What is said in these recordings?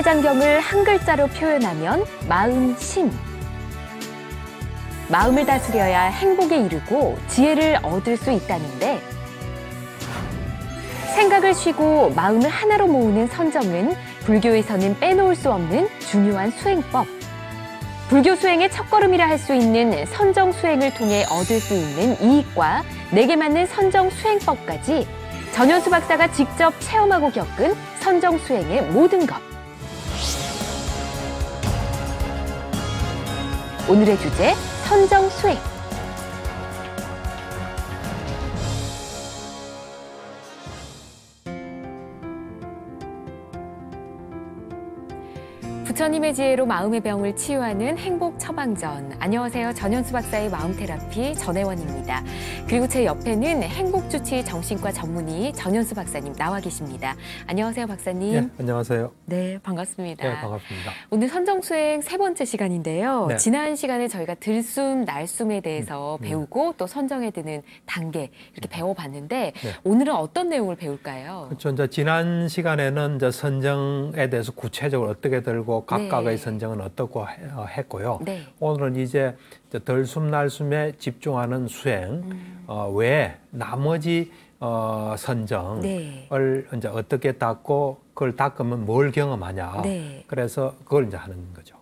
만사장경을 한 글자로 표현하면 마음심. 마음을 다스려야 행복에 이르고 지혜를 얻을 수 있다는데, 생각을 쉬고 마음을 하나로 모으는 선정은 불교에서는 빼놓을 수 없는 중요한 수행법. 불교 수행의 첫걸음이라 할 수 있는 선정 수행을 통해 얻을 수 있는 이익과 내게 맞는 선정 수행법까지 전현수 박사가 직접 체험하고 겪은 선정 수행의 모든 것. 오늘의 주제, 선정 수행. 부처님의 지혜로 마음의 병을 치유하는 행복 처방전. 안녕하세요. 전현수 박사의 마음테라피 전혜원입니다. 그리고 제 옆에는 행복주치 정신과 전문의 전현수 박사님 나와 계십니다. 안녕하세요, 박사님. 네, 안녕하세요. 네, 반갑습니다. 네, 반갑습니다. 오늘 선정수행 세 번째 시간인데요. 네. 지난 시간에 저희가 들숨, 날숨에 대해서 배우고 또 선정에 드는 단계 이렇게 배워봤는데 네. 오늘은 어떤 내용을 배울까요? 그렇죠. 이제 지난 시간에는 이제 선정에 대해서 구체적으로 어떻게 들고 각각의 네. 선정은 어떻고 했고요. 네. 오늘은 이제 들숨날숨에 집중하는 수행 외에 나머지 선정을 네. 이제 어떻게 닦고 그걸 닦으면 뭘 경험하냐. 네. 그래서 그걸 이제 하는 거죠.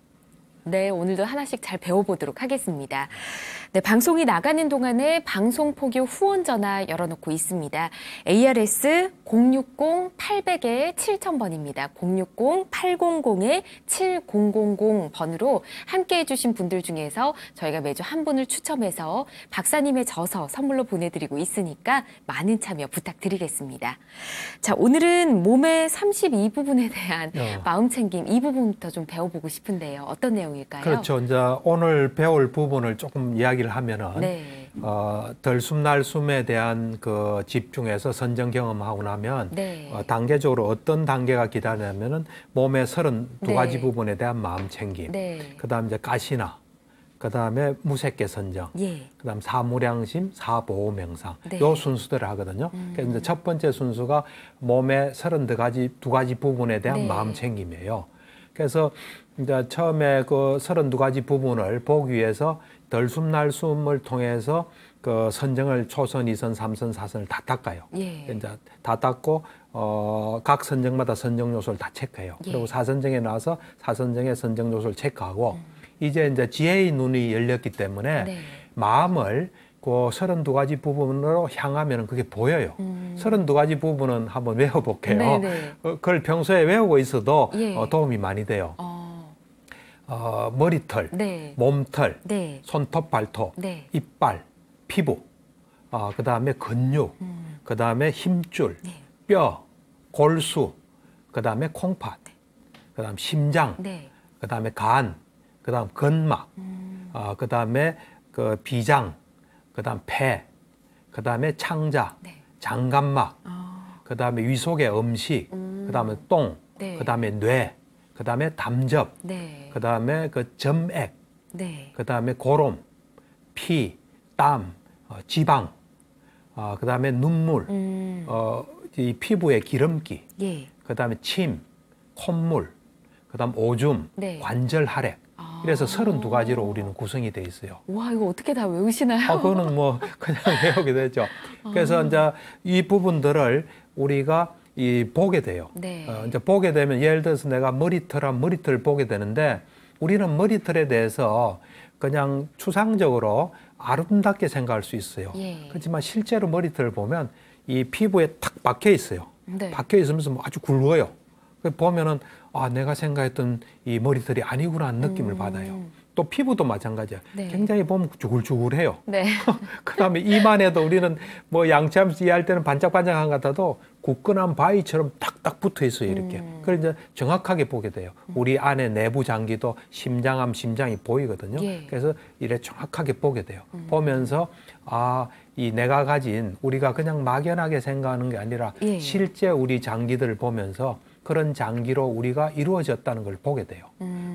네, 오늘도 하나씩 잘 배워보도록 하겠습니다. 네, 방송이 나가는 동안에 방송포교 후원 전화 열어놓고 있습니다. ARS 060-800-7000번입니다. 060-800-7000번으로 함께해 주신 분들 중에서 저희가 매주 한 분을 추첨해서 박사님의 저서 선물로 보내드리고 있으니까 많은 참여 부탁드리겠습니다. 자, 오늘은 몸의 32부분에 대한 마음챙김 이 부분부터 좀 배워보고 싶은데요. 어떤 내용일까요? 그렇죠. 이제 오늘 배울 부분을 조금 이야기를 하면은 네. 들숨날숨에 대한 그 집중해서 선정 경험하고 나면 네. 단계적으로 어떤 단계가 기다리냐면은 몸의 32가지 네. 부분에 대한 마음 챙김. 네. 그다음 이제 가시나. 그다음에 무색계 선정. 예. 그다음 사무량심, 사보호 명상. 네. 요 순수대로 하거든요. 그래서 이제 첫 번째 순수가 몸의 32가지 부분에 대한 네. 마음 챙김이에요. 그래서 이제 처음에 그 32가지 부분을 보기 위해서 들숨날숨을 통해서 그 선정을 초선, 2선, 3선, 4선을 다 닦아요. 예. 이제 다 닦고 각 선정마다 선정 요소를 다 체크해요. 예. 그리고 4선정에 나와서 4선정의 선정 요소를 체크하고 이제 지혜의 눈이 열렸기 때문에 네. 마음을 그 32가지 부분으로 향하면 그게 보여요. 32가지 부분은 한번 외워볼게요. 네네. 그걸 평소에 외우고 있어도 예. 도움이 많이 돼요. 머리털, 네. 몸털, 네. 손톱, 발톱, 네. 이빨, 피부, 그 다음에 근육, 그 다음에 힘줄, 네. 뼈, 골수, 그 다음에 콩팥, 그 다음 심장, 네. 그 다음에 간, 그 다음 근막, 그 다음에 그 비장, 그 다음 폐, 그 다음에 창자, 네. 장간막, 그 다음에 위속의 음식, 그 다음에 똥, 네. 그 다음에 뇌, 그 다음에 담접, 네. 그 다음에 그 점액, 네. 그 다음에 고름, 피, 땀, 지방, 그 다음에 눈물, 이 피부의 기름기, 예. 그 다음에 침, 콧물, 그 다음 오줌, 네. 관절 활액. 이래서 32가지로 우리는 구성이 돼 있어요. 와, 이거 어떻게 다 외우시나요? 그거는 뭐 그냥 외우게 되죠. 그래서 이제 이 부분들을 우리가 보게 돼요. 네. 이제 보게 되면 예를 들어서 내가 머리털한 머리털을 보게 되는데 우리는 머리털에 대해서 그냥 추상적으로 아름답게 생각할 수 있어요. 예. 그렇지만 실제로 머리털을 보면 이 피부에 탁 박혀 있어요. 네. 박혀 있으면서 아주 굵어요. 보면은 내가 생각했던 이 머리털이 아니구나 하는 느낌을 받아요. 또 피부도 마찬가지야. 네. 굉장히 보면 주글주글해요. 네. 그다음에 이만해도 우리는 뭐 양치하면서 이해할 때는 반짝반짝한 것 같아도 굳건한 바위처럼 탁탁 붙어 있어요. 이렇게. 그걸 이제 정확하게 보게 돼요. 우리 안에 내부 장기도 심장하면 심장이 보이거든요. 예. 그래서 이래 정확하게 보게 돼요. 보면서 이 내가 가진 우리가 그냥 막연하게 생각하는 게 아니라 예. 실제 우리 장기들을 보면서 그런 장기로 우리가 이루어졌다는 걸 보게 돼요.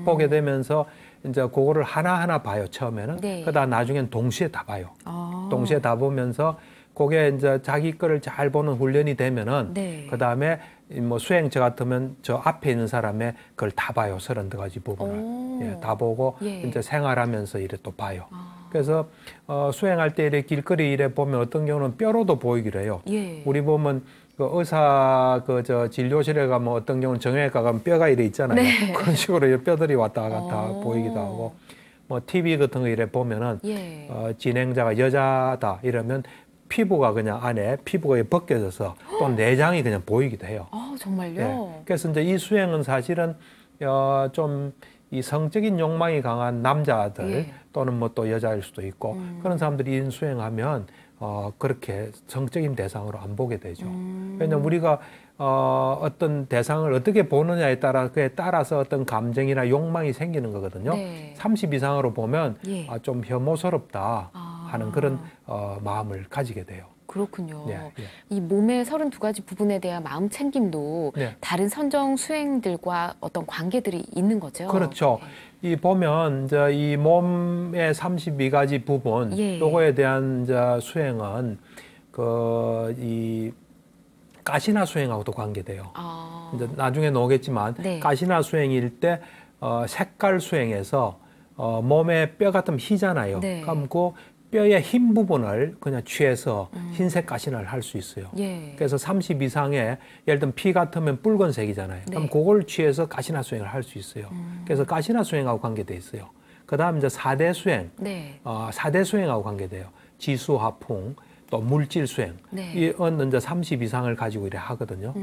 보게 되면서 이제 그거를 하나하나 봐요, 처음에는. 네. 그러다 나중엔 동시에 다 봐요. 동시에 다 보면서 그게 이제 자기 거를 잘 보는 훈련이 되면은 네. 그다음에 뭐 수행저 같으면 저 앞에 있는 사람의 그걸 다 봐요. 32가지 부분을. 오. 예, 다 보고 예. 이제 생활하면서 이래 또 봐요. 아. 그래서 수행할 때 이렇게 길거리 일에 보면 어떤 경우는 뼈로도 보이기도 해요. 예. 우리 보면 그 의사 그 저 진료실에 가면 어떤 경우는 정형외과 가면 뼈가 이래 있잖아요. 네. 그런 식으로 이 뼈들이 왔다 갔다 보이기도 하고 뭐 TV 같은 거 이래 보면은 예. 진행자가 여자다 이러면 피부가 그냥 안에 피부가 벗겨져서 또 내장이 그냥 보이기도 해요. 아, 정말요? 예. 그래서 이제 이 수행은 사실은 좀 이 성적인 욕망이 강한 남자들 예. 또는 뭐 또 여자일 수도 있고 그런 사람들이 이 수행하면 그렇게 성적인 대상으로 안 보게 되죠. 왜냐하면 우리가 어떤 대상을 어떻게 보느냐에 따라 그에 따라서 어떤 감정이나 욕망이 생기는 거거든요. 네. 30 이상으로 보면 예. 좀 혐오스럽다 아. 하는 그런 마음을 가지게 돼요. 그렇군요. 예, 예. 이 몸의 32가지 부분에 대한 마음 챙김도 네. 다른 선정 수행들과 어떤 관계들이 있는 거죠? 그렇죠. 이 보면 이제 이 몸의 32가지 부분 예. 요거에 대한 이제 수행은 이 가시나 수행하고도 관계돼요. 아. 이제 나중에 나오겠지만 네. 가시나 수행일 때 색깔 수행에서 몸에 뼈 같으면 희잖아요. 네. 그럼 그 뼈의 흰 부분을 그냥 취해서 흰색 가시나를 할 수 있어요. 예. 그래서 30 이상의 예를 들면 피 같으면 붉은색이잖아요. 그럼 네. 그걸 취해서 가시나 수행을 할 수 있어요. 그래서 가시나 수행하고 관계돼 있어요. 그다음 이제 4대 수행, 네. 4대 수행하고 관계돼요. 지수, 화풍, 또 물질 수행. 네. 이건 이제 30 이상을 가지고 이래 하거든요.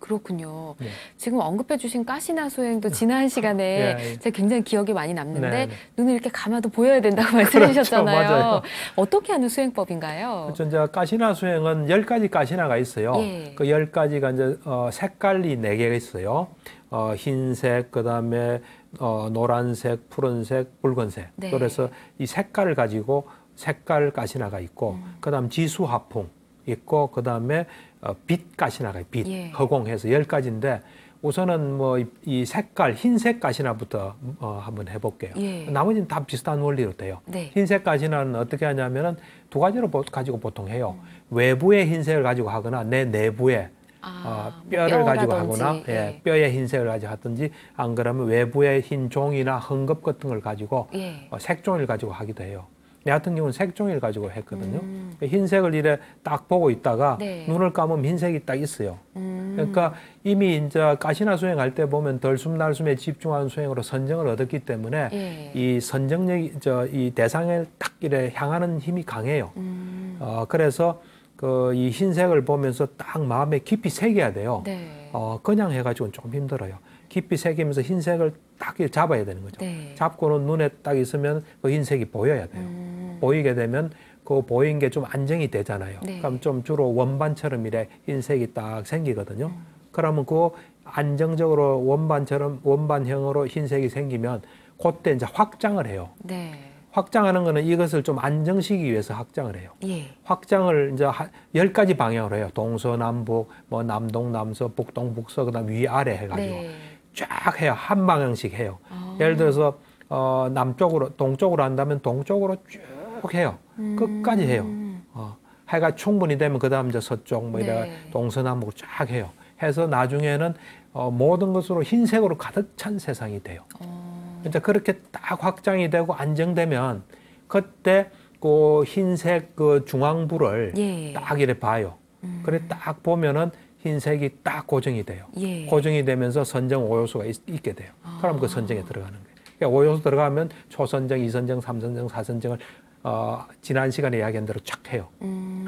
그렇군요. 네. 지금 언급해 주신 가시나 수행도 지난 시간에 예, 예. 제가 굉장히 기억에 많이 남는데 네, 네. 눈을 이렇게 감아도 보여야 된다고 말씀해 주셨잖아요. 맞아요. 어떻게 하는 수행법인가요? 그렇죠. 이제 가시나 수행은 10가지 가시나가 있어요. 예. 그 10가지가 이제 색깔이 4개가 있어요. 흰색, 그다음에 노란색, 푸른색, 붉은색. 네. 그래서 이 색깔을 가지고 색깔 가시나가 있고 그다음 지수 화풍 있고 그다음에 빛 가시나가 빛 예. 허공해서 10가지인데 우선은 뭐 이 색깔 흰색 가시나부터 한번 해볼게요. 예. 나머지는 다 비슷한 원리로 돼요. 네. 흰색 가시나는 어떻게 하냐면은 2가지로 가지고 보통 해요. 외부의 흰색을 가지고 하거나 내 내부에 뼈를 가지고 하거나 예. 뼈의 흰색을 가지고 하든지 안 그러면 외부의 흰 종이나 헝겊 같은 걸 가지고 예. 색종이를 가지고 하기도 해요. 내 같은 경우는 색종이를 가지고 했거든요. 흰색을 이래 딱 보고 있다가 네. 눈을 감으면 흰색이 딱 있어요. 그러니까 이미 이제 가시나 수행할 때 보면 덜숨날숨에 집중하는 수행으로 선정을 얻었기 때문에 예. 이 선정력이 이 대상에 딱 이래 향하는 힘이 강해요. 그래서 이 흰색을 보면서 딱 마음에 깊이 새겨야 돼요. 네. 그냥 해가지고는 좀 힘들어요. 깊이 새기면서 흰색을 딱 잡아야 되는 거죠. 네. 잡고는 눈에 딱 있으면 그 흰색이 보여야 돼요. 보이게 되면 그 보인 게 좀 안정이 되잖아요. 네. 그럼 좀 주로 원반처럼 이래 흰색이 딱 생기거든요. 그러면 그 안정적으로 원반형으로 흰색이 생기면 그때 이제 확장을 해요. 네. 확장하는 거는 이것을 좀 안정시키기 위해서 확장을 해요. 예. 확장을 이제 10가지 방향으로 해요. 동서남북, 뭐 남동, 남서, 북동, 북서, 그다음 위아래 해가지고 네. 쫙 해요. 한 방향씩 해요. 예를 들어서 남쪽으로, 동쪽으로 한다면 동쪽으로 쭉 해요. 끝까지 해요. 해가 충분히 되면 그다음 이제 서쪽, 뭐 이래 네. 동서남북 쫙 해요. 해서 나중에는 모든 것으로 흰색으로 가득 찬 세상이 돼요. 이제 그렇게 딱 확장이 되고 안정되면 그때 그 흰색 그 중앙부를 예. 딱 이래 봐요. 그래 딱 보면은 흰색이 딱 고정이 돼요. 예. 고정이 되면서 선정 5요소가 있게 돼요. 그럼 그 선정에 들어가는 거예요. 그러니까 5요소 들어가면 초선정, 2선정, 3선정, 4선정을 지난 시간에 이야기한 대로 쫙 해요.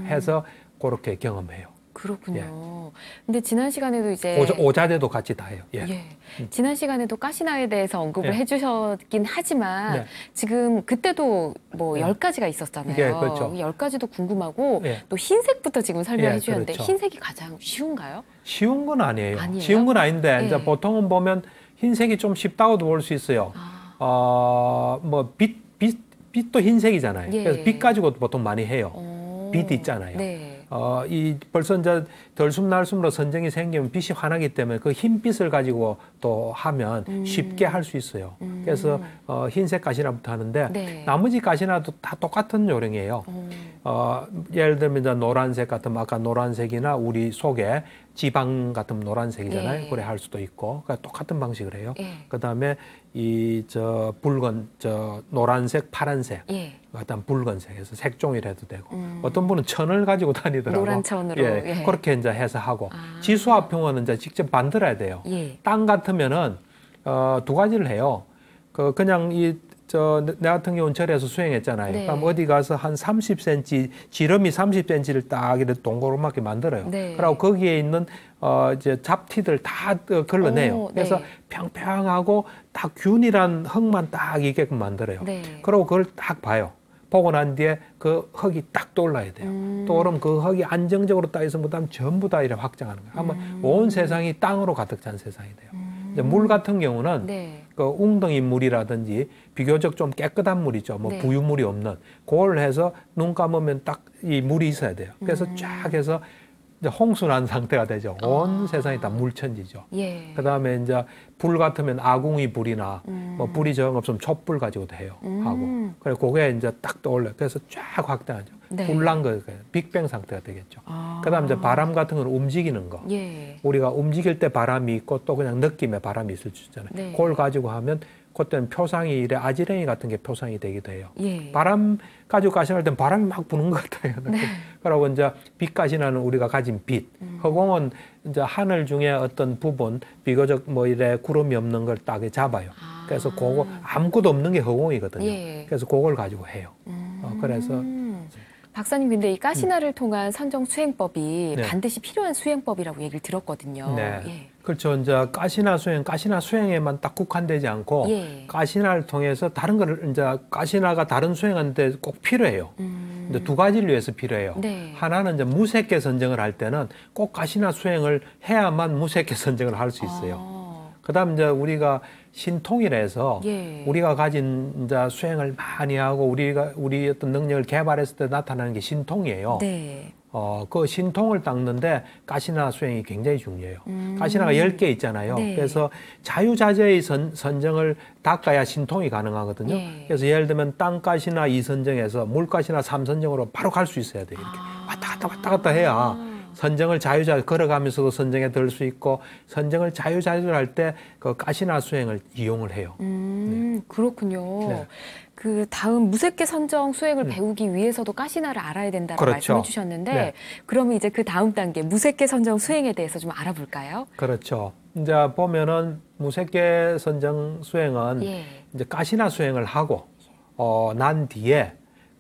해서 그렇게 경험해요. 그렇군요. 근데 지난 시간에도 이제 오자대도 같이 다 해요. 예. 예. 지난 시간에도 가시나에 대해서 언급을 예. 해주셨긴 하지만 네. 지금 그때도 뭐 네. 10가지가 있었잖아요. 예, 그렇죠. 10가지도 궁금하고 예. 또 흰색부터 지금 설명해 예, 주셨는데 그렇죠. 흰색이 가장 쉬운가요? 쉬운 건 아니에요. 아니에요? 쉬운 건 아닌데 예. 이제 보통은 보면 흰색이 좀 쉽다고도 볼 수 있어요. 뭐 빛도 흰색이잖아요. 예. 그래서 빛 가지고도 보통 많이 해요. 빛 있잖아요. 네. 벌써 이제 덜숨날숨으로 선정이 생기면 빛이 환하기 때문에 그 흰빛을 가지고 또 하면 쉽게 할 수 있어요. 그래서 흰색 가시나부터 하는데 네. 나머지 가시나도 다 똑같은 요령이에요. 예를 들면 이제 노란색 같은 아까 노란색이나 우리 속에 지방 같은 노란색이잖아요. 예. 그래 할 수도 있고 그러니까 똑같은 방식을 해요. 예. 그다음에 이 붉은 노란색, 파란색 예. 같은 붉은색에서 색종이라도 되고 어떤 분은 천을 가지고 다니더라고요. 노란 천으로. 예. 예. 그렇게 이제 해서 하고 지수화평원은 이제 직접 만들어야 돼요. 예. 땅 같으면은 두 가지를 해요. 그냥 내 같은 경우는 절에서 수행했잖아요. 네. 그럼 어디 가서 한 30cm, 지름이 30cm를 딱 이렇게 동그랗게 만들어요. 네. 그리고 거기에 있는 이제 잡티들 다 걸러내요. 오, 그래서 네. 평평하고 딱 균일한 흙만 딱 이게끔 만들어요. 네. 그리고 그걸 딱 봐요. 보고 난 뒤에 그 흙이 딱 떠올라야 돼요. 또 그럼 그 흙이 안정적으로 따 있으면 그다음 전부 다 이렇게 확장하는 거예요. 아마 온 세상이 땅으로 가득 찬 세상이 돼요. 이제 물 같은 경우는 네. 그 웅덩이 물이라든지 비교적 좀 깨끗한 물이죠. 뭐 네. 부유물이 없는 그걸 해서 눈 감으면 딱 이 물이 있어야 돼요. 그래서 쫙 해서 이제 홍수 난 상태가 되죠. 온 세상이 다 물천지죠. 예. 그다음에 이제 불 같으면 아궁이 불이나 뭐 불이 정 없으면 촛불 가지고도 해요. 하고 그래 그게 이제 딱 떠올려. 그래서 쫙 확대하죠. 네. 불난 거 빅뱅 상태가 되겠죠. 그다음 이제 바람 같은 건 움직이는 거. 예. 우리가 움직일 때 바람이 있고 또 그냥 느낌의 바람이 있을 수 있잖아요. 네. 그걸 가지고 하면 그때는 표상이 이래 아지랭이 같은 게 표상이 되기도 해요. 예. 바람 가지고 가신할 땐 바람이 막 부는 것 같아요. 네. 그리고 이제 빛가시나는 우리가 가진 빛. 허공은 이제 하늘 중에 어떤 부분 비교적 뭐 이래 구름이 없는 걸 딱 잡아요. 그래서 그거 아무것도 없는 게 허공이거든요. 예. 그래서 그걸 가지고 해요. 그래서 박사님, 근데 이 가시나를 통한 선정 수행법이 네. 반드시 필요한 수행법이라고 얘기를 들었거든요. 네. 예. 그렇죠. 이제 가시나 수행에만 딱 국한되지 않고 예. 가시나를 통해서 다른 거를 이제 가시나가 다른 수행하는데 꼭 필요해요. 이제 두 가지를 위해서 필요해요. 네. 하나는 이제 무색계 선정을 할 때는 꼭 가시나 수행을 해야만 무색계 선정을 할 수 있어요. 그다음 이제 우리가 신통이라 해서 예. 우리가 가진 이제 수행을 많이 하고 우리 어떤 능력을 개발했을 때 나타나는 게 신통이에요. 네. 그 신통을 닦는데 가시나 수행이 굉장히 중요해요. 가시나가 10개 있잖아요. 네. 그래서 자유자재의 선정을 닦아야 신통이 가능하거든요. 예. 그래서 예를 들면 땅가시나 2선정에서 물가시나 3선정으로 바로 갈 수 있어야 돼요. 이렇게 왔다 갔다 해야 선정을 자유자재 걸어가면서도 선정에 들 수 있고 선정을 자유자재로 할 때 그 가시나 수행을 이용을 해요. 그렇군요. 네. 그 다음 무색계 선정 수행을 배우기 위해서도 가시나를 알아야 된다고 그렇죠. 말씀해 주셨는데 네. 그러면 이제 그 다음 단계 무색계 선정 수행에 대해서 좀 알아볼까요? 그렇죠. 이제 보면은 무색계 선정 수행은 예. 이제 가시나 수행을 하고 난 뒤에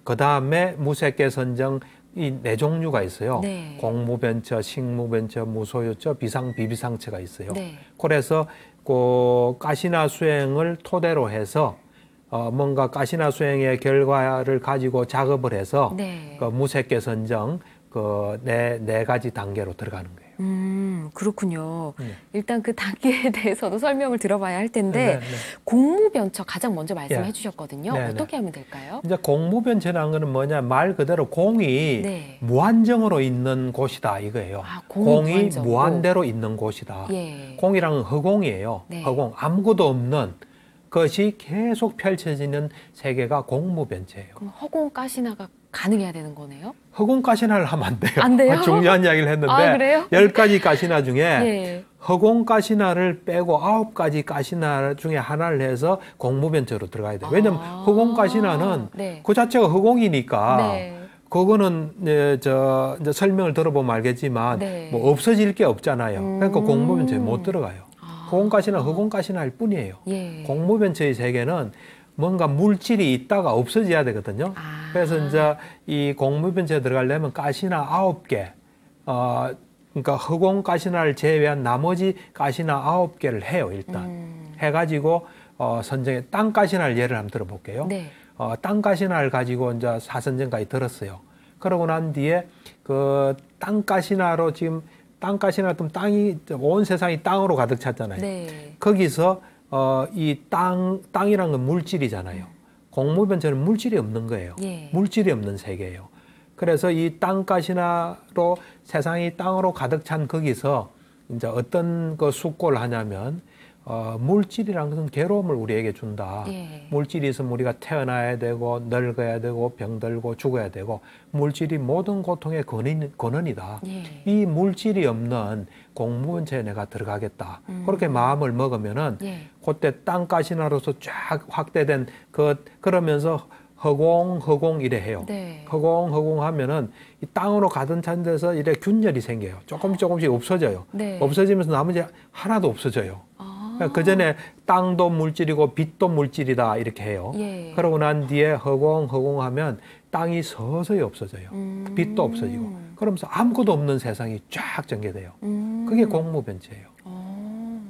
그 다음에 무색계 선정 이 네 종류가 있어요. 네. 공무변처, 식무변처, 무소유처, 비비상처가 있어요. 네. 그래서 그 가시나 수행을 토대로 해서 뭔가 가시나 수행의 결과를 가지고 작업을 해서 네. 그 무색계 선정 그 네 가지 단계로 들어가는 거예요. 그렇군요. 네. 일단 그 단계에 대해서도 설명을 들어봐야 할 텐데 네, 네. 공무변처 가장 먼저 말씀해 예. 주셨거든요. 네, 어떻게 하면 될까요? 이제 공무변처라는 거는 뭐냐 말 그대로 공이 네. 무한정으로 있는 곳이다 이거예요. 아, 공이 무한정으로. 무한대로 있는 곳이다. 예. 공이란 건 허공이에요. 네. 허공 아무것도 없는 것이 계속 펼쳐지는 세계가 공무변처예요. 그럼 허공 가시나가 가능해야 되는 거네요? 허공 가시나를 하면 안 돼요. 안 돼요? 중요한 이야기를 했는데 아, 그래요? 10가지 가시나 중에 예. 허공 가시나를 빼고 9가지 가시나 중에 하나를 해서 공무변처로 들어가야 돼요. 왜냐하면 허공 가시나는 네. 그 자체가 허공이니까 네. 그거는 이제 설명을 들어보면 알겠지만 네. 뭐 없어질 게 없잖아요. 그러니까 공무변처에 못 들어가요. 아. 허공가시나 허공가시나일 뿐이에요. 예. 공무변처의 세계는 뭔가 물질이 있다가 없어져야 되거든요. 아. 그래서 이제 이 공무변처에 들어가려면 가시나 9개, 그러니까 허공가시나를 제외한 나머지 가시나 9개를 해요, 일단. 해가지고 선정에 땅가시나를 예를 한번 들어볼게요. 네. 땅가시나를 가지고 이제 4선정까지 들었어요. 그러고 난 뒤에 그 땅가시나로 지금 땅가시나 좀 땅이 온 세상이 땅으로 가득 찼잖아요. 네. 거기서 이 땅이란 건 물질이잖아요. 공무변처는 물질이 없는 거예요. 예. 물질이 없는 세계예요. 그래서 이 땅가시나로 세상이 땅으로 가득 찬 거기서 이제 어떤 그 숙고를 하냐면 물질이란 것은 괴로움을 우리에게 준다. 예. 물질이 있으면 우리가 태어나야 되고 늙어야 되고 병들고 죽어야 되고 물질이 모든 고통의 근원이다. 예. 이 물질이 없는 공무원체에 내가 들어가겠다. 그렇게 마음을 먹으면은 예. 그때 땅가시나로서 쫙 확대된 그러면서 허공 이래 해요. 네. 허공 하면은 이 땅으로 가득 찬 데서 이래 균열이 생겨요. 조금씩 없어져요. 네. 없어지면서 나머지 하나도 없어져요. 그 전에 땅도 물질이고 빛도 물질이다 이렇게 해요. 예. 그러고 난 뒤에 허공 하면 땅이 서서히 없어져요. 빛도 없어지고 그러면서 아무것도 없는 세상이 쫙 전개돼요. 그게 공무변체예요.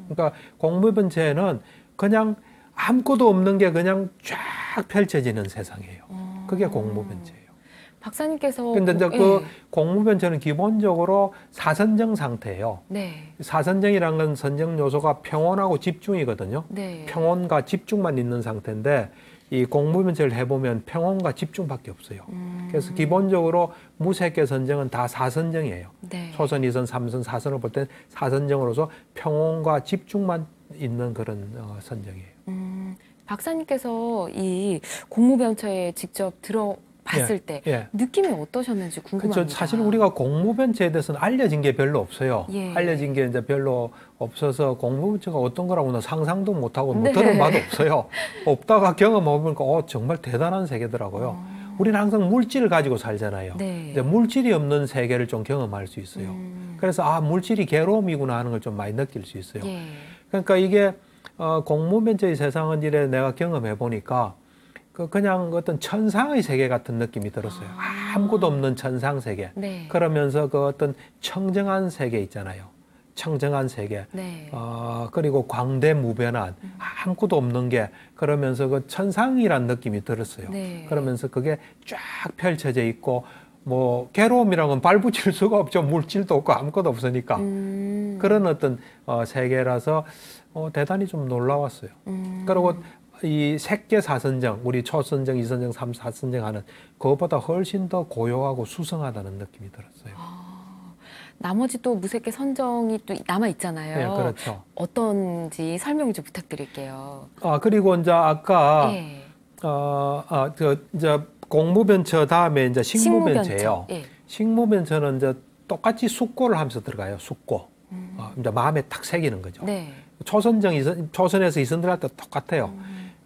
그러니까 공무변체는 그냥 아무것도 없는 게 그냥 쫙 펼쳐지는 세상이에요. 그게 공무변체예요. 박사님께서 근데 이제 그 공무변체는 기본적으로 사선정 상태예요. 네. 사선정이라는 건 선정 요소가 평온하고 집중이거든요. 네. 평온과 집중만 있는 상태인데 이 공무변체를 해보면 평온과 집중밖에 없어요. 그래서 기본적으로 무색계 선정은 다 사선정이에요. 네. 초선, 이선, 삼선, 사선을 볼 때 사선정으로서 평온과 집중만 있는 그런 선정이에요. 박사님께서 이 공무변처에 직접 들어봤을 때 느낌이 어떠셨는지 궁금합니다. 그렇죠. 사실 우리가 공무변체에 대해서는 알려진 게 별로 없어요. 예. 알려진 게 이제 별로 없어서 공무변체가 어떤 거라고는 상상도 못하고 뭐 네. 들은 바도 없어요. 없다가 경험해보니까 정말 대단한 세계더라고요. 우리는 항상 물질을 가지고 살잖아요. 네. 이제 물질이 없는 세계를 좀 경험할 수 있어요. 그래서 물질이 괴로움이구나 하는 걸 좀 많이 느낄 수 있어요. 예. 그러니까 이게 공무변체의 세상은 이래 내가 경험해 보니까 그냥 어떤 천상의 세계 같은 느낌이 들었어요. 아무것도 없는 천상 세계. 네. 그러면서 그 어떤 청정한 세계 있잖아요. 청정한 세계. 네. 그리고 광대무변한 아무것도 없는 게 그러면서 그 천상이란 느낌이 들었어요. 네. 그러면서 그게 쫙 펼쳐져 있고 뭐 괴로움이라는 건 발붙일 수가 없죠. 물질도 없고 아무것도 없으니까. 그런 어떤 세계라서 대단히 좀 놀라웠어요. 그리고 이 색계 사선정, 우리 초선정, 이선정, 삼사선정 하는 그것보다 훨씬 더 고요하고 수성하다는 느낌이 들었어요. 나머지 또 무색계 선정이 또 남아 있잖아요. 네, 그렇죠. 어떤지 설명 좀 부탁드릴게요. 그리고 이제 아까 예. 이제 공무변처 다음에 이제 식무변체예요. 식무변처. 예. 식무변처는 이제 똑같이 숙고를 하면서 들어가요. 숙고. 이제 마음에 탁 새기는 거죠. 네. 초선에서 이선들 할 때 똑같아요.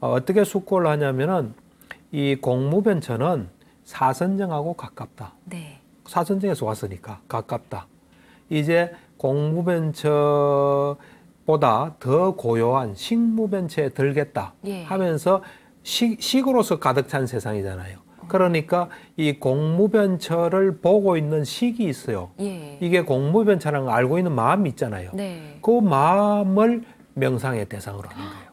어떻게 숙고를 하냐면은 이 공무변처는 사선정하고 가깝다. 네. 사선정에서 왔으니까 가깝다. 이제 공무변처보다 더 고요한 식무변처에 들겠다 예. 하면서 식으로서 가득 찬 세상이잖아요. 그러니까 이 공무변처를 보고 있는 식이 있어요. 예. 이게 공무변처라는 걸 알고 있는 마음이 있잖아요. 네. 그 마음을 명상의 대상으로 하는 거예요.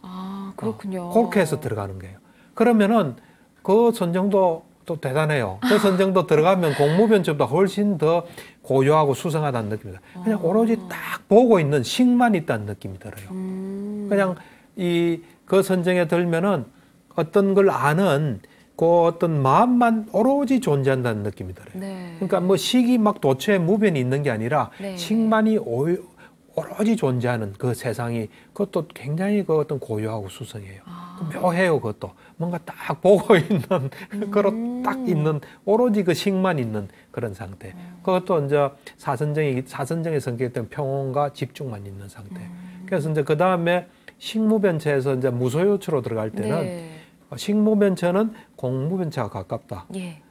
그렇군요. 그렇게 해서 들어가는 거예요. 그러면은 그 선정도 또 대단해요. 그 선정도 들어가면 공무변처보다 훨씬 더 고요하고 수성하다는 느낌입니다. 그냥 오로지 딱 보고 있는 식만 있다는 느낌이 들어요. 그냥 그 선정에 들면은 어떤 걸 아는 그 어떤 마음만 오로지 존재한다는 느낌이 들어요. 네. 그러니까 뭐 식이 막 도처에 무변이 있는 게 아니라 네. 식만이 오로지 존재하는 그 세상이 그것도 굉장히 그 어떤 고요하고 수성해요. 묘해요. 그것도 뭔가 딱 보고 있는 그런 딱 있는 오로지 그 식만 있는 그런 상태. 그것도 이제 사선정의 성격에 따른 평온과 집중만 있는 상태. 그래서 이제 그 다음에 식무변체에서 이제 무소유처로 들어갈 때는 네. 식무변체는 공무변체가 가깝다. 예.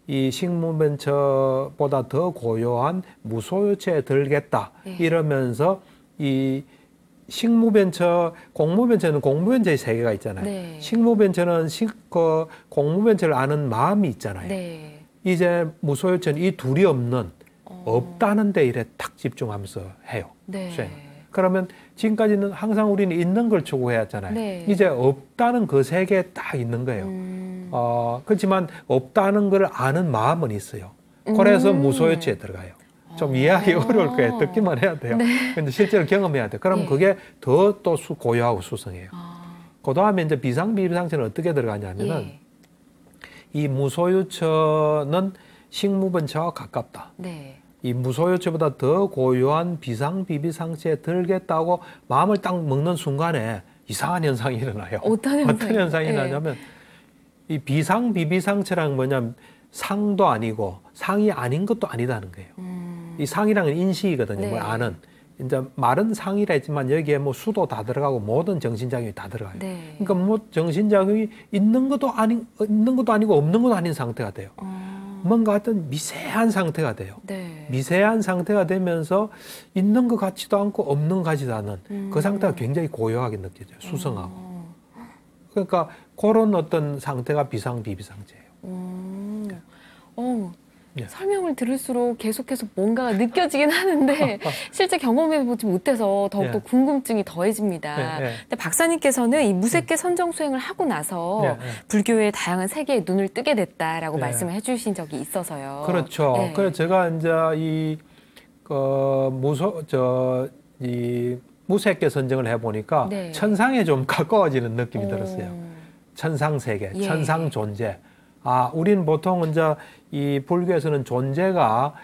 이 식무변처보다 더 고요한 무소유체에 들겠다. 예. 이러면서 이 식무변처, 공무변처는 공무변처의 세계가 있잖아요. 네. 식무변처는 공무변처를 아는 마음이 있잖아요. 네. 이제 무소유체는 이 둘이 없다는 데 이래 탁 집중하면서 해요. 네. 수행. 그러면 지금까지는 항상 우리는 있는 걸 추구해왔잖아요. 네. 이제 없다는 그 세계에 딱 있는 거예요. 그렇지만 없다는 걸 아는 마음은 있어요. 그래서 무소유체에 들어가요. 좀 이해하기 어려울 거예요. 듣기만 해야 돼요. 근데 실제로 경험해야 돼요. 그럼 예. 그게 더 또 고요하고 수성해요. 그 다음에 이제 비상비상체는 어떻게 들어가냐면은 예. 이 무소유처는 식무변처와 가깝다. 네. 이 무소유처보다 더 고요한 비상비비상체에 들겠다고 마음을 딱 먹는 순간에 이상한 현상이 일어나요. 어떤 현상이 예. 나냐면 이 비상비비상체란 뭐냐면 상도 아니고 상이 아닌 것도 아니다는 거예요. 이 상이랑은 인식이거든요. 네. 뭐 아는. 이제 말은 상이라 했지만 여기에 뭐 수도 다 들어가고 모든 정신작용이 다 들어가요. 네. 그러니까 뭐 정신작용이 있는 것도 아니고 없는 것도 아닌 상태가 돼요. 뭔가 어떤 미세한 상태가 돼요. 네. 미세한 상태가 되면서 있는 것 같지도 않고 없는 것 같지도 않은 그 상태가 굉장히 고요하게 느껴져요. 수성하고. 그러니까 그런 어떤 상태가 비상비비상체예요. 예. 설명을 들을수록 계속해서 뭔가가 느껴지긴 하는데 실제 경험해보지 못해서 더욱더 예. 궁금증이 더해집니다. 예, 예. 근데 박사님께서는 이 무색계 선정 수행을 하고 나서 예, 예. 불교의 다양한 세계에 눈을 뜨게 됐다라고 예. 말씀을 해주신 적이 있어서요. 그렇죠. 네. 그래서 제가 이제 이 무색계 선정을 해보니까 네. 천상에 좀 가까워지는 느낌이 들었어요. 천상 세계, 예. 천상 존재. 우리는 보통 이제 이 불교에서는 존재가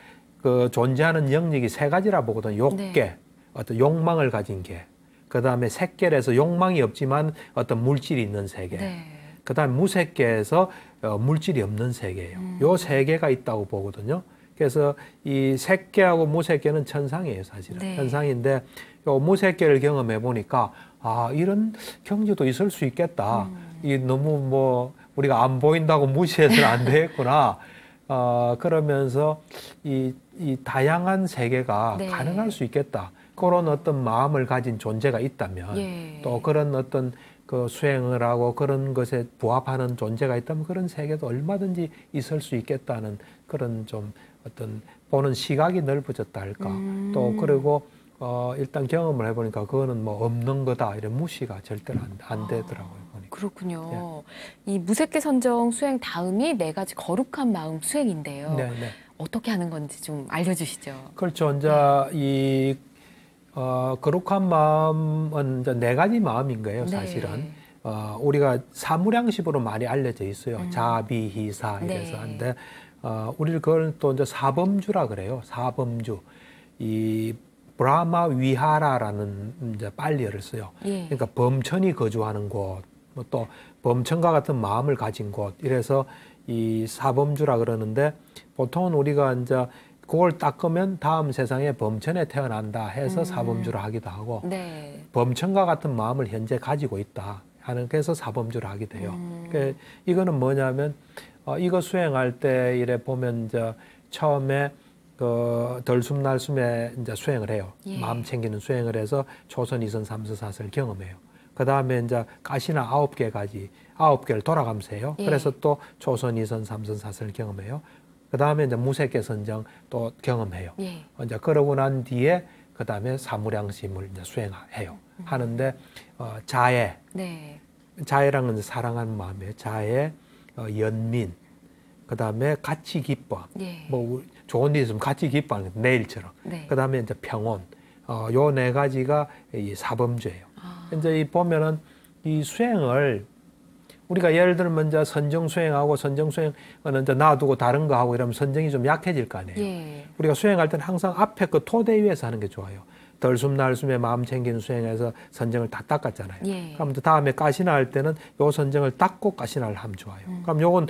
그 존재하는 영역이 세 가지라 보거든요. 욕계, 네. 어떤 욕망을 가진 계. 그 다음에 색계에서 욕망이 없지만 어떤 물질이 있는 세계. 네. 그 다음에 무색계에서 물질이 없는 세계예요. 요 세 개가 있다고 보거든요. 그래서 이 색계하고 무색계는 천상이에요, 사실은. 네. 천상인데 요 무색계를 경험해 보니까 이런 경지도 있을 수 있겠다. 이 너무 뭐 우리가 안 보인다고 무시해서는 안 되겠구나. 그러면서 이 다양한 세계가 네. 가능할 수 있겠다. 그런 어떤 마음을 가진 존재가 있다면 예. 또 그런 어떤 그 수행을 하고 그런 것에 부합하는 존재가 있다면 그런 세계도 얼마든지 있을 수 있겠다는 그런 좀 어떤 보는 시각이 넓어졌다 할까. 또 그리고 일단 경험을 해보니까 그거는 뭐 없는 거다 이런 무시가 절대로 안 되더라고요. 보니까. 그렇군요. 이 무색계 선정 수행 다음이 네 가지 거룩한 마음 수행인데요. 네, 네. 어떻게 하는 건지 좀 알려주시죠. 그렇죠. 이제 이 거룩한 마음은 이제 네 가지 마음인 거예요, 사실은. 네. 우리가 사무량식으로 많이 알려져 있어요. 자비희사 이래서 네. 한데 우리를 그걸 또 이제 사범주라 그래요. 사범주. 이 브라마 위하라라는 이제 빨리어를 써요. 예. 그러니까 범천이 거주하는 곳, 뭐 또 범천과 같은 마음을 가진 곳. 이래서 이 사범주라 그러는데 보통은 우리가 이제 그걸 닦으면 다음 세상에 범천에 태어난다 해서 사범주를 하기도 하고 네. 범천과 같은 마음을 현재 가지고 있다 하는 그래서 사범주를 하게 돼요. 그러니까 이거는 뭐냐면 이거 수행할 때 이래 보면 이제 처음에 그 덜숨날숨에 이제 수행을 해요. 예. 마음 챙기는 수행을 해서 초선, 이선, 삼선, 사선을 경험해요. 그 다음에 이제 가시나 9개까지 9개를 돌아가면서 해요. 예. 그래서 또 초선, 이선, 삼선, 사선을 경험해요. 그 다음에 이제 무색계 선정 또 경험해요. 예. 이제 그러고 난 뒤에 그 다음에 사무량심을 이제 수행해요. 하는데 자애, 네. 자애랑은 이제 사랑하는 마음이에요. 자애, 연민, 그 다음에 같이 기뻐. 예. 뭐 좋은 일 있으면 같이 기뻐하는 거예요. 내일처럼. 네. 그 다음에 이제 평온. 요 네 가지가 이 사범주예요. 이제 이 보면은 이 수행을 우리가 예를 들면 이제 선정 수행하고 선정 수행은 이제 놔두고 다른 거 하고 이러면 선정이 좀 약해질 거 아니에요. 예. 우리가 수행할 때는 항상 앞에 그 토대 위에서 하는 게 좋아요. 덜숨날숨에 마음 챙기는 수행해서 선정을 다 닦았잖아요. 예. 그럼 또 다음에 가시나 할 때는 요 선정을 닦고 가시나를 하면 좋아요. 그럼 요건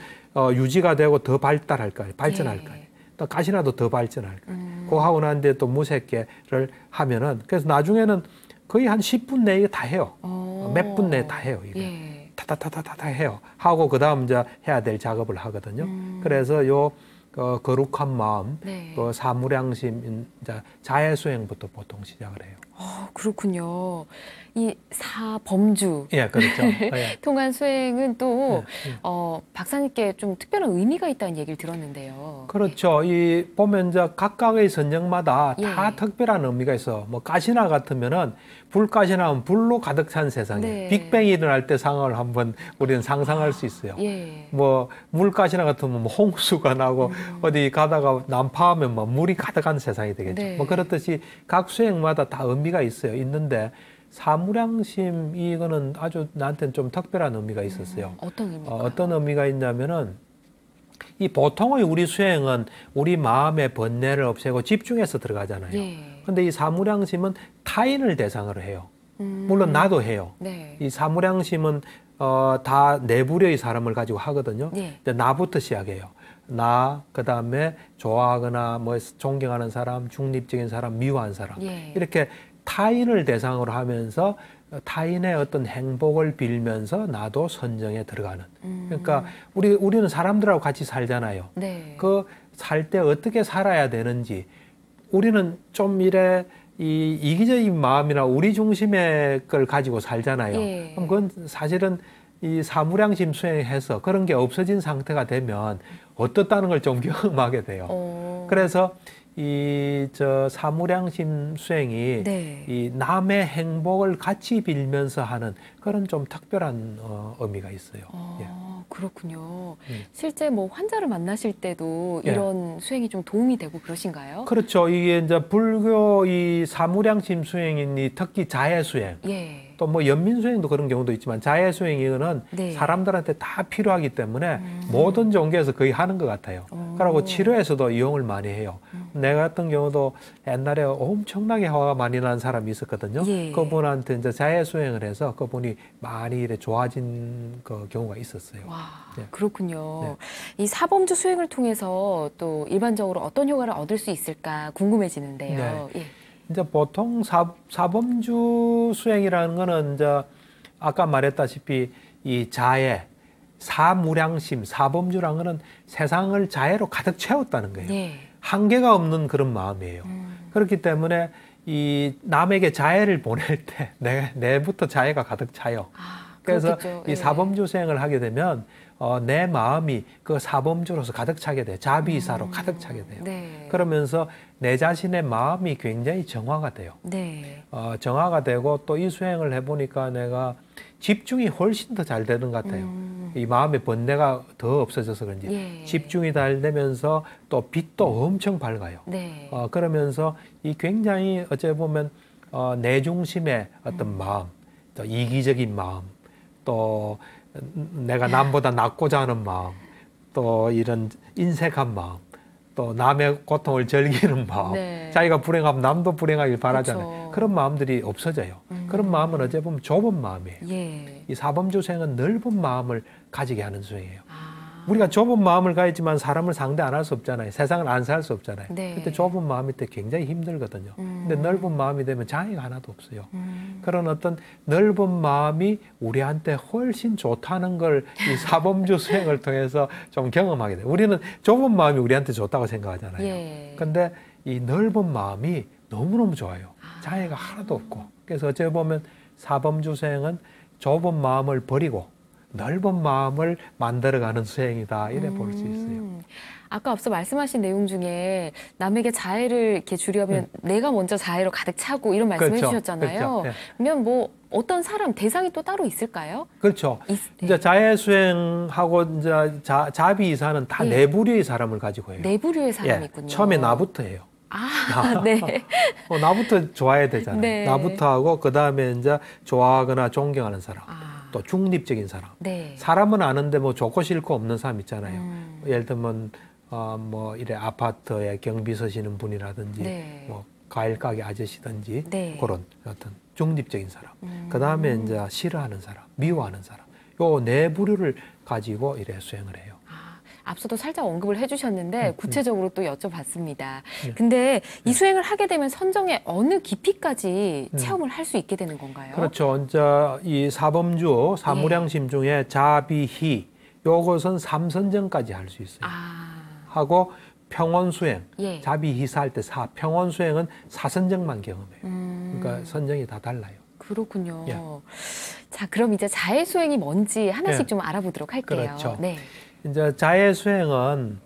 유지가 되고 더 발달할 거예요. 발전할 예. 거예요. 또 가시나도 더 발전할 거예요. 그거 하고 난 뒤에 또 무색계를 하면은 그래서 나중에는 거의 한 10분 내에 다 해요. 몇 분 내에 다 해요. 이거. 예. 타타타타타 해요. 하고 그 다음 이제 해야 될 작업을 하거든요. 그래서 요 거룩한 마음, 네. 그 사무량심, 이제 자해수행부터 보통 시작을 해요. 그렇군요. 이 사범주 예, 그렇죠. 예. 통한 수행은 또 예. 박사님께 좀 특별한 의미가 있다는 얘기를 들었는데요. 그렇죠. 이 보면 이제 각각의 선정마다 다 예. 특별한 의미가 있어. 뭐 가시나 같으면은 불가시나면 불로 가득 찬 세상이에요. 네. 빅뱅이 일어날 때 상황을 한번 우리는 상상할 수 있어요. 예. 뭐 물가시나 같으면 뭐 홍수가 나고 어디 가다가 난파하면 막 물이 가득한 세상이 되겠죠. 네. 뭐 그렇듯이 각 수행마다 다 의미가 있어요. 있는데 사무량심 이거는 아주 나한테는 좀 특별한 의미가 있었어요. 어떤 의미가? 어떤 의미가 있냐면은 이 보통의 우리 수행은 우리 마음의 번뇌를 없애고 집중해서 들어가잖아요. 예. 근데 이 사무량심은 타인을 대상으로 해요. 물론 나도 해요. 네. 이 사무량심은 다 내부려의 사람을 가지고 하거든요. 예. 근데 나부터 시작해요. 나, 그 다음에 좋아하거나 뭐 존경하는 사람, 중립적인 사람, 미워한 사람. 예. 이렇게 타인을 대상으로 하면서 타인의 어떤 행복을 빌면서 나도 선정에 들어가는. 그러니까 우리는 사람들하고 같이 살잖아요. 네. 그 살 때 어떻게 살아야 되는지 우리는 좀 이래 이 이기적인 마음이나 우리 중심의 걸 가지고 살잖아요. 예. 그럼 그건 사실은 이 사무량심 수행해서 그런 게 없어진 상태가 되면 어떻다는 걸 좀 경험하게 돼요. 그래서 이 사무량심 수행이 네. 이 남의 행복을 같이 빌면서 하는 그런 좀 특별한 의미가 있어요. 예. 그렇군요. 예. 실제 뭐 환자를 만나실 때도 예. 이런 수행이 좀 도움이 되고 그러신가요? 그렇죠. 이게 이제 불교 이 사무량심 수행이니 특히 자해 수행. 예. 또 뭐 연민 수행도 그런 경우도 있지만 자해 수행이는 네. 사람들한테 다 필요하기 때문에 모든 종교에서 거의 하는 것 같아요. 그리고 치료에서도 이용을 많이 해요. 내 같은 경우도 옛날에 엄청나게 화가 많이 난 사람이 있었거든요. 예. 그분한테 이제 자해 수행을 해서 그분이 많이 이래 좋아진 그 경우가 있었어요. 와, 네. 그렇군요. 네. 이 사범주 수행을 통해서 또 일반적으로 어떤 효과를 얻을 수 있을까 궁금해지는데요. 예. 이제 보통 사범주 수행이라는 거는 이제 아까 말했다시피 이 자해, 사무량심, 사범주라는 거는 세상을 자해로 가득 채웠다는 거예요. 네. 한계가 없는 그런 마음이에요. 그렇기 때문에 이 남에게 자해를 보낼 때 내부터 자해가 가득 차요. 그래서 그렇겠죠. 이 예. 사범주 수행을 하게 되면 내 마음이 그 사범주로서 가득 차게 돼요. 자비이사로 가득 차게 돼요. 네. 그러면서 내 자신의 마음이 굉장히 정화가 돼요. 네. 정화가 되고 또 이 수행을 해보니까 내가 집중이 훨씬 더 잘 되는 것 같아요. 이 마음의 번뇌가 더 없어져서 그런지 예. 집중이 잘 되면서 또 빛도 엄청 밝아요. 네. 그러면서 이 굉장히 어찌 보면 내 중심의 어떤 마음, 또 이기적인 마음, 또 내가 남보다 낫고자 하는 마음, 또 이런 인색한 마음, 또 남의 고통을 즐기는 마음, 네. 자기가 불행하면 남도 불행하길 바라잖아요. 그렇죠. 그런 마음들이 없어져요. 그런 마음은 어찌 보면 좁은 마음이에요. 예. 이 사범주 수행은 넓은 마음을 가지게 하는 수행이에요. 아, 우리가 좁은 마음을 가지지만 사람을 상대 안 할 수 없잖아요. 세상을 안 살 수 없잖아요. 네. 그때 좁은 마음일 때 굉장히 힘들거든요. 근데 넓은 마음이 되면 장애가 하나도 없어요. 그런 어떤 넓은 마음이 우리한테 훨씬 좋다는 걸 이 사범주 수행을 통해서 좀 경험하게 돼요. 우리는 좁은 마음이 우리한테 좋다고 생각하잖아요. 예. 근데 이 넓은 마음이 너무너무 좋아요. 장애가 하나도 없고. 그래서 어찌 보면 사범주 수행은 좁은 마음을 버리고 넓은 마음을 만들어가는 수행이다. 이래 볼 수 있어요. 아까 앞서 말씀하신 내용 중에 남에게 자해를 이렇게 주려면 내가 먼저 자해로 가득 차고 이런 말씀해 그렇죠. 주셨잖아요. 그렇죠. 네. 그러면 뭐 어떤 사람 대상이 또 따로 있을까요? 그렇죠. 네. 이제 자해 수행하고 이제 자비이사는 다 예. 내부류의 사람을 가지고 해요. 내부류의 사람이 예, 있군요. 처음에 나부터 해요. 아, 네. 나부터 좋아해야 되잖아요. 네. 나부터 하고 그 다음에 이제 좋아하거나 존경하는 사람, 아, 또 중립적인 사람. 네. 사람은 아는데 뭐 좋고 싫고 없는 사람 있잖아요. 예를 들면 뭐 이래 아파트에 경비 서시는 분이라든지 네. 뭐 과일 가게 아저씨든지 네. 그런 어떤 중립적인 사람. 그 다음에 이제 싫어하는 사람, 미워하는 사람. 요 네 부류를 가지고 이래 수행을 해요. 앞서도 살짝 언급을 해주셨는데 구체적으로 또 여쭤봤습니다. 네. 근데 이 수행을 하게 되면 선정의 어느 깊이까지 체험을 할 수 있게 되는 건가요? 그렇죠. 이제 이 사범주, 사무량심 중에 자비희 요것은 삼선정까지 할 수 있어요. 아, 하고 평온수행, 예. 자비희사 할 때 평온수행은 사선정만 경험해요. 그러니까 선정이 다 달라요. 그렇군요. 예. 자, 그럼 이제 자해 수행이 뭔지 하나씩 예. 좀 알아보도록 할게요. 그렇죠. 네. 이제 자해 수행은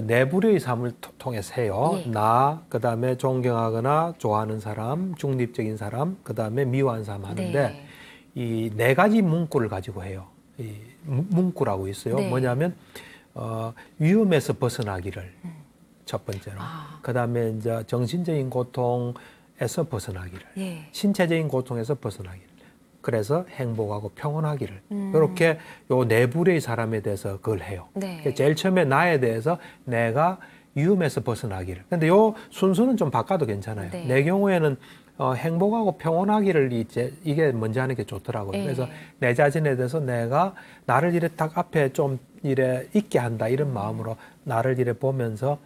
내부류의 삶을 통해서 해요. 예. 나, 그 다음에 존경하거나 좋아하는 사람, 중립적인 사람, 그 다음에 미워하는 사람 하는데 네. 이 네 가지 문구를 가지고 해요. 이 문구라고 있어요. 네. 뭐냐면 위험에서 벗어나기를 첫 번째로, 아. 그 다음에 이제 정신적인 고통에서 벗어나기를, 예. 신체적인 고통에서 벗어나기를, 그래서 행복하고 평온하기를. 이렇게 요 네 부류의 사람에 대해서 그걸 해요. 네. 제일 처음에 나에 대해서 내가 위험에서 벗어나기를. 근데 요 순서는 좀 바꿔도 괜찮아요. 네. 내 경우에는 행복하고 평온하기를 이게 먼저 하는 게 좋더라고요. 네. 그래서 내 자신에 대해서 내가 나를 이래 딱 앞에 좀 이래 있게 한다 이런 마음으로 나를 이래 보면서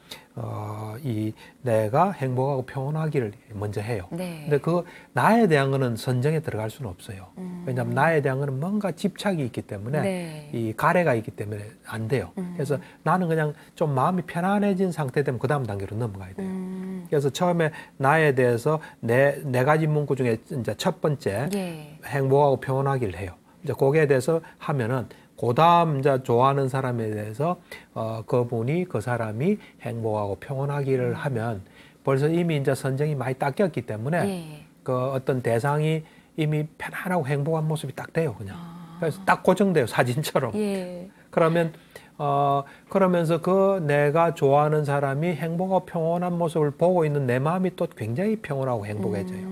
이 내가 행복하고 평온하기를 먼저 해요. 네. 근데 그 나에 대한 거는 선정에 들어갈 수는 없어요. 왜냐하면 나에 대한 거는 뭔가 집착이 있기 때문에 네. 이 가래가 있기 때문에 안 돼요. 그래서 나는 그냥 좀 마음이 편안해진 상태 되면 그 다음 단계로 넘어가야 돼요. 그래서 처음에 나에 대해서 네 가지 문구 중에 이제 첫 번째 예. 행복하고 평온하기를 해요. 이제 거기에 대해서 하면은 그다음 이제 좋아하는 사람에 대해서 그분이 그 사람이 행복하고 평온하기를 하면 벌써 이미 이제 선정이 많이 닦였기 때문에 예. 그 어떤 대상이 이미 편안하고 행복한 모습이 딱 돼요, 그냥. 그래서 딱 고정돼요, 사진처럼. 예. 그러면 그러면서 그 내가 좋아하는 사람이 행복하고 평온한 모습을 보고 있는 내 마음이 또 굉장히 평온하고 행복해져요.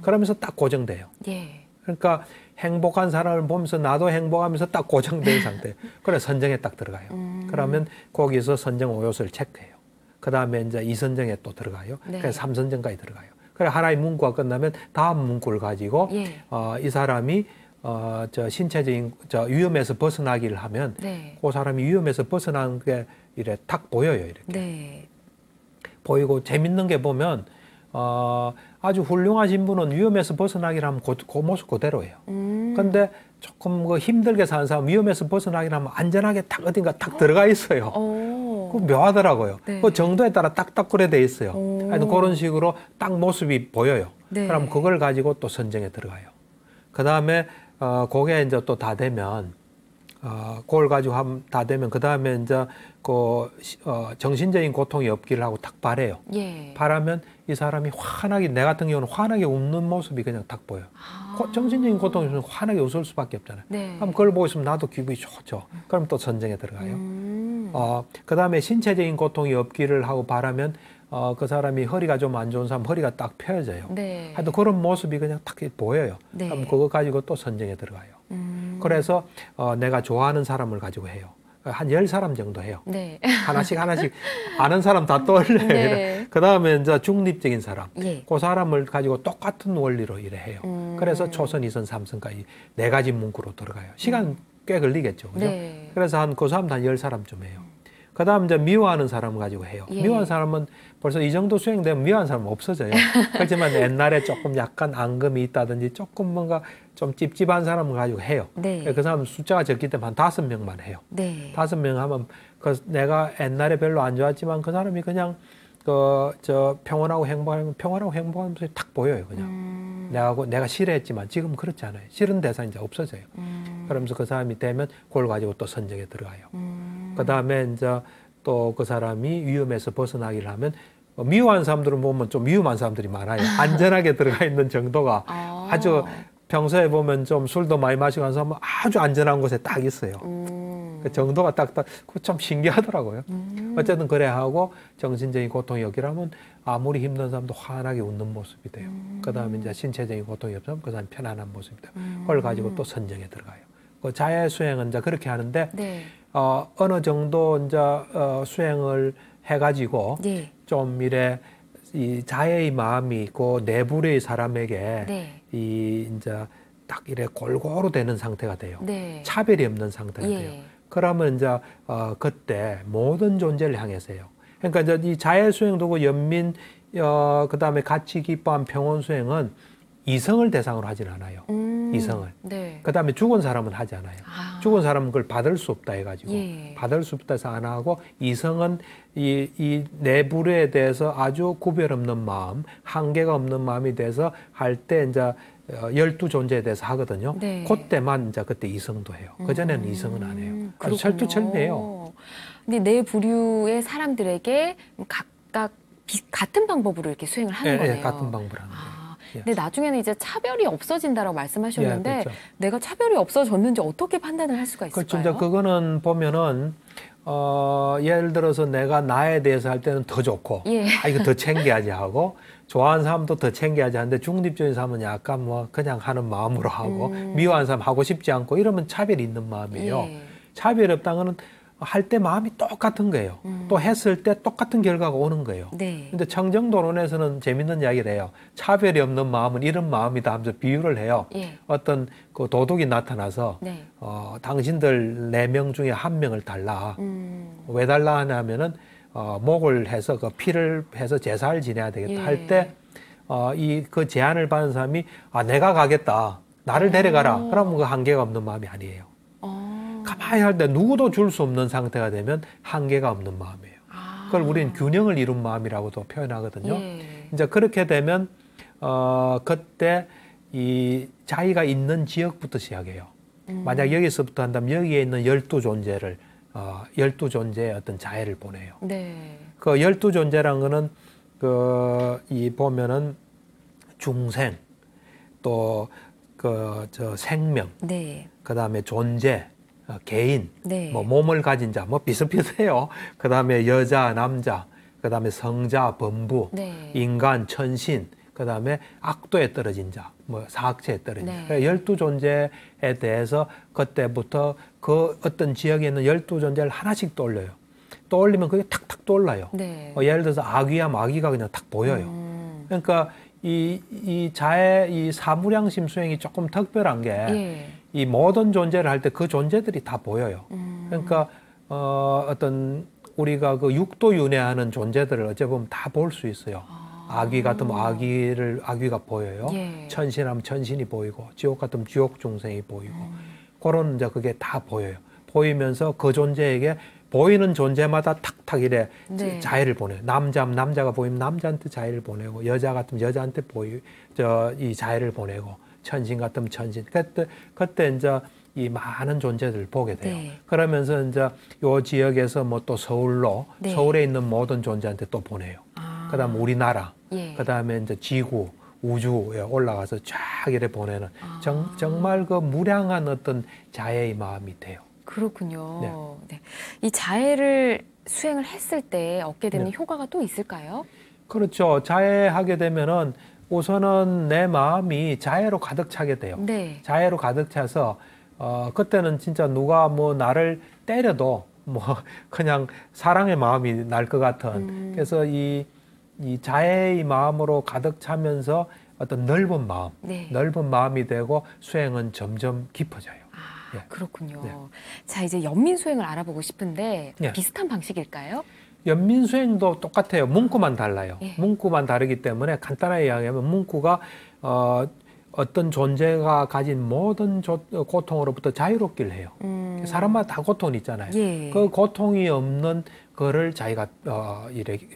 그러면서 딱 고정돼요. 예. 그러니까 행복한 사람을 보면서 나도 행복하면서 딱 고정된 상태. 그래 선정에 딱 들어가요. 그러면 거기서 선정 5요소를 체크해요. 그 다음에 이제 2선정에 또 들어가요. 네. 그래서 3선정까지 들어가요. 그래 하나의 문구가 끝나면 다음 문구를 가지고 예. 이 사람이 저 신체적인 저 위험에서 벗어나기를 하면 네. 그 사람이 위험에서 벗어나는 게 이래 탁 보여요. 이렇게 네. 보이고 재밌는 게 보면 아주 훌륭하신 분은 위험에서 벗어나기를 하면 그 모습 그대로예요. 근데 조금 그 힘들게 사는 사람 위험에서 벗어나기를 하면 안전하게 탁 어딘가 탁 들어가 있어요. 그 묘하더라고요. 네. 그 정도에 따라 딱딱 그래 돼 있어요. 오. 하여튼 그런 식으로 딱 모습이 보여요. 네. 그럼 그걸 가지고 또 선정에 들어가요. 그 다음에 그게 이제 또 다 되면 그걸 가지고 다 되면 그 다음에 이제 그 정신적인 고통이 없기를 하고 딱 바래요. 예. 바라면 이 사람이 환하게 내 같은 경우는 환하게 웃는 모습이 그냥 딱 보여. 정신적인 고통이 있으면 환하게 웃을 수밖에 없잖아요. 네. 그럼 그걸 보고 있으면 나도 기분이 좋죠. 그럼 또 선정에 들어가요. 그 다음에 신체적인 고통이 없기를 하고 바라면 그 사람이 허리가 좀 안 좋은 사람 허리가 딱 펴져요. 네. 하여튼 그런 모습이 그냥 딱 보여요. 네. 그럼 그거 가지고 또 선정에 들어가요. 그래서 내가 좋아하는 사람을 가지고 해요. 한 10사람 정도 해요. 네. 하나씩 아는 사람 다 떠올려요. 네. 그 다음에 이제 중립적인 사람. 예. 그 사람을 가지고 똑같은 원리로 일을 해요. 그래서 초선, 2선, 3선까지 4가지 문구로 들어가요. 시간 꽤 걸리겠죠. 그죠? 네. 그래서 그 사람도 한 10사람쯤 해요. 그 다음 이제 미워하는 사람을 가지고 해요. 예. 미워하는 사람은 벌써 이 정도 수행되면 미워하는 사람은 없어져요. 그렇지만 옛날에 조금 약간 앙금이 있다든지 조금 뭔가 좀 찝찝한 사람을 가지고 해요. 네. 그 사람은 숫자가 적기 때문에 한 5명만 해요. 네. 5명 하면 내가 옛날에 별로 안 좋았지만 그 사람이 그냥 평온하고 행복한 모습이 탁 보여요. 그냥 내가 싫어했지만 지금 그렇지 않아요. 싫은 대상이 이제 없어져요. 그러면서 그 사람이 되면 그걸 가지고 또 선정에 들어가요. 그 다음에 이제 또 그 사람이 위험에서 벗어나기를 하면 미워한 사람들은 보면 좀 위험한 사람들이 많아요. 안전하게 들어가 있는 정도가 아주 평소에 보면 좀 술도 많이 마시고 한 사람은 아주 안전한 곳에 딱 있어요. 그 정도가 딱딱, 그거 참 신기하더라고요. 어쨌든 그래 하고 정신적인 고통이 없기라면 아무리 힘든 사람도 환하게 웃는 모습이 돼요. 그 다음에 이제 신체적인 고통이 없으면 그 사람이 편안한 모습이 돼요. 그걸 가지고 또 선정에 들어가요. 그 자해 수행은 이제 그렇게 하는데, 네. 어느 정도 이제 수행을 해가지고 네. 좀 이래 이 자해의 마음이 그 내부의 사람에게 네. 이제 딱 이래 골고루 되는 상태가 돼요. 네. 차별이 없는 상태가 예. 돼요. 그러면 이제 그때 모든 존재를 향해서요. 그러니까 이제 이 자해 수행도 그 연민 그다음에 가치 기뻐한 평온 수행은 이성을 대상으로 하진 않아요. 이성을. 네. 그다음에 죽은 사람은 하지 않아요. 죽은 사람은 그걸 받을 수 없다 해가지고 예. 받을 수 없다 해서 안 하고 이성은 이 내부에 대해서 아주 구별 없는 마음, 한계가 없는 마음이 돼서 할 때 이제 12존재에 대해서 하거든요. 네. 그때만 이제 그때 이성도 해요. 그전에는 이성은 안 해요. 아주 철두철미해요. 근데 네 부류의 사람들에게 각각 같은 방법으로 이렇게 수행을 하는 거네요. 같은 방법을 하는 거예요. 근데 나중에는 이제 차별이 없어진다라고 말씀하셨는데 그렇죠. 내가 차별이 없어졌는지 어떻게 판단을 할 수가 있을까요? 그렇죠. 이제 그거는 보면은 예를 들어서 내가 나에 대해서 할 때는 더 좋고, 예. 이거 더 챙겨야지 하고, 좋아하는 사람도 더 챙겨야지 하는데, 중립적인 사람은 약간 뭐 그냥 하는 마음으로 하고, 미워하는 사람 하고 싶지 않고, 이러면 차별이 있는 마음이에요. 예. 차별이 없다는 거는 할 때 마음이 똑같은 거예요. 또 했을 때 똑같은 결과가 오는 거예요. 네. 근데 청정도론에서는 재밌는 이야기를 해요. 차별이 없는 마음은 이런 마음이다 하면서 비유를 해요. 예. 어떤 그 도둑이 나타나서 네. 당신들 4명 중에 1명을 달라. 왜 달라 하냐면은 목을 해서 그 피를 해서 제사를 지내야 되겠다 예. 할 때 그 제안을 받은 사람이 내가 가겠다. 나를 데려가라. 그러면 그 한계가 없는 마음이 아니에요. 가만히 할 때 누구도 줄 수 없는 상태가 되면 한계가 없는 마음이에요. 그걸 우리는 균형을 이룬 마음이라고도 표현하거든요. 예. 이제 그렇게 되면 그때 이 자기가 있는 지역부터 시작해요. 만약 여기서부터 한다면 여기에 있는 12존재를 12존재의 어떤 자해를 보내요. 네. 그 12존재란 거는 이 보면은 중생, 또 생명, 네. 그다음에 존재, 개인, 네. 뭐 몸을 가진 자, 뭐 비슷비슷해요. 그다음에 여자, 남자, 그다음에 성자, 범부, 네. 인간, 천신, 그다음에 악도에 떨어진 자, 뭐 사악체에 떨어진 자. 네. 12존재에 대해서 그때부터 그 어떤 지역에 있는 12존재를 하나씩 떠올려요. 떠올리면 그게 탁탁 떠올라요. 네. 예를 들어서 아귀하면 아귀가 그냥 탁 보여요. 그러니까 이 자의 이 사무량심 수행이 조금 특별한 게 이 예. 모든 존재를 할 때 그 존재들이 다 보여요. 그러니까 어떤 우리가 그 육도윤회하는 존재들을 어찌 보면 다 볼 수 있어요. 아귀 같으면 아귀가 보여요. 예. 천신하면 천신이 보이고, 지옥 같으면 지옥 중생이 보이고, 그런 이제 그게 다 보여요. 보이면서 그 존재에게 보이는 존재마다 탁탁 이래 네. 자해를 보내요. 남자면 남자가 보이면 남자한테 자해를 보내고, 여자 같으면 여자한테 이 자해를 보내고, 천신 같으면 천신. 그때 이제 이 많은 존재들을 보게 돼요. 네. 그러면서 이제 요 지역에서 뭐 또 서울로, 네. 서울에 있는 모든 존재한테 또 보내요. 그다음 우리나라, 예. 그다음에 이제 지구, 우주에 올라가서 쫙 이래 보내는 정말 그 무량한 어떤 자애의 마음이 돼요. 그렇군요. 네. 이 자해를 수행을 했을 때 얻게 되는 네. 효과가 또 있을까요? 그렇죠. 자애하게 되면은 우선은 내 마음이 자애로 가득 차게 돼요. 네. 자애로 가득 차서 그때는 진짜 누가 뭐 나를 때려도 뭐 그냥 사랑의 마음이 날 것 같은. 그래서 이 자애의 마음으로 가득 차면서 어떤 넓은 마음, 네. 넓은 마음이 되고 수행은 점점 깊어져요. 예. 그렇군요. 네. 자, 이제 연민 수행을 알아보고 싶은데 네. 비슷한 방식일까요? 연민 수행도 똑같아요. 문구만 달라요. 예. 문구만 다르기 때문에 간단하게 이야기하면 문구가 어떤 존재가 가진 모든 고통으로부터 자유롭기를 해요. 사람마다 다 고통이 있잖아요. 예. 그 고통이 없는 거를 자기가 이렇게